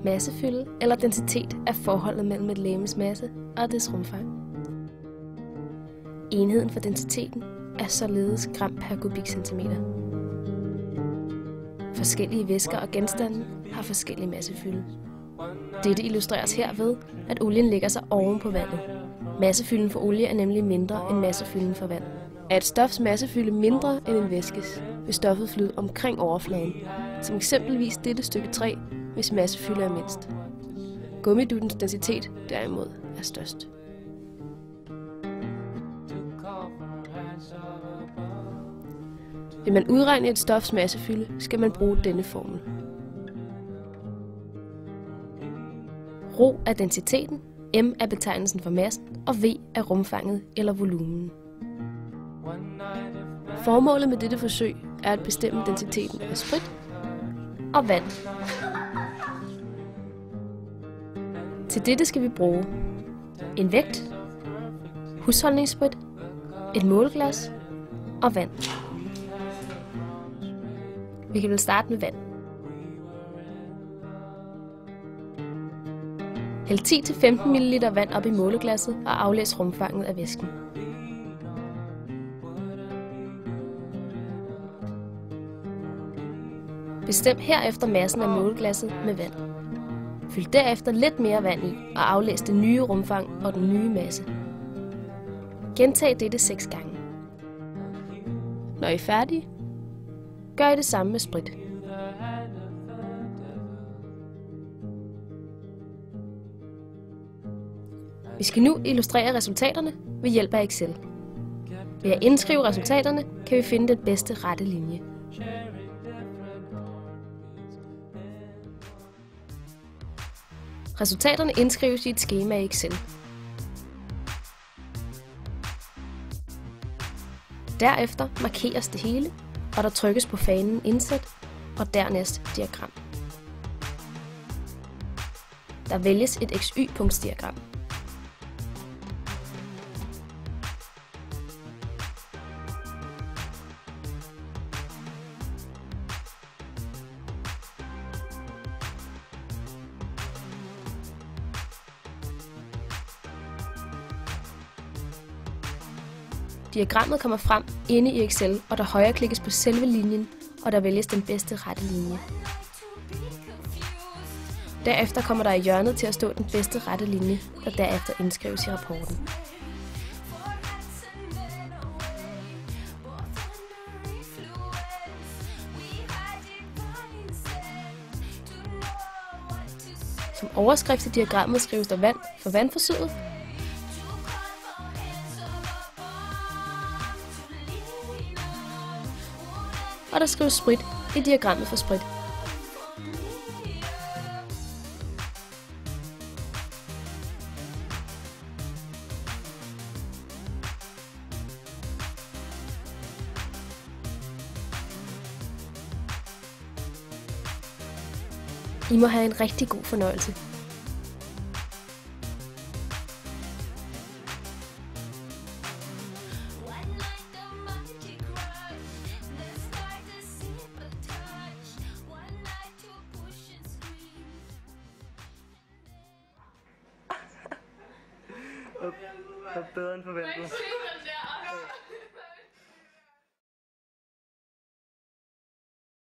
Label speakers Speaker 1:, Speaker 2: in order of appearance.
Speaker 1: Massefylde eller densitet er forholdet mellem et legemes masse og dets rumfang. Enheden for densiteten er således gram per kubikcentimeter. Forskellige væsker og genstande har forskellig massefylde. Dette illustreres her ved, at olien lægger sig oven på vandet. Massefylden for olie er nemlig mindre end massefylden for vand. Er et stofs massefylde mindre end en væskes, vil stoffet flyde omkring overfladen, som eksempelvis dette stykke træ, hvis massefylde er mindst. Gummiduttens densitet derimod er størst. Vil man udregne et stofs massefylde, skal man bruge denne formel. Rho er densiteten, m er betegnelsen for massen, og v er rumfanget eller volumen. Formålet med dette forsøg er at bestemme densiteten af sprit og vand. Til dette skal vi bruge en vægt, husholdningssprit, et måleglas og vand. Vi kan vel starte med vand. Hæld 10-15 ml vand op i måleglasset og aflæs rumfanget af væsken. Bestem herefter massen af måleglasset med vand. Fyld derefter lidt mere vand i og aflæs det nye rumfang og den nye masse. Gentag dette 6 gange. Når I er færdige, gør I det samme med sprit. Vi skal nu illustrere resultaterne ved hjælp af Excel. Ved at indskrive resultaterne kan vi finde den bedste rette linje. Resultaterne indskrives i et skema i Excel. Derefter markeres det hele, og der trykkes på fanen Indsæt og dernæst Diagram. Der vælges et XY-punktsdiagram. Diagrammet kommer frem inde i Excel, og der højreklikkes på selve linjen, og der vælges den bedste rette linje. Derefter kommer der i hjørnet til at stå den bedste rette linje, der derefter indskrives i rapporten. Som overskrift til diagrammet skrives der vand for vandforsøget, og der skrives sprit i diagrammet for sprit. I må have en rigtig god fornøjelse.
Speaker 2: Bedre end forventet.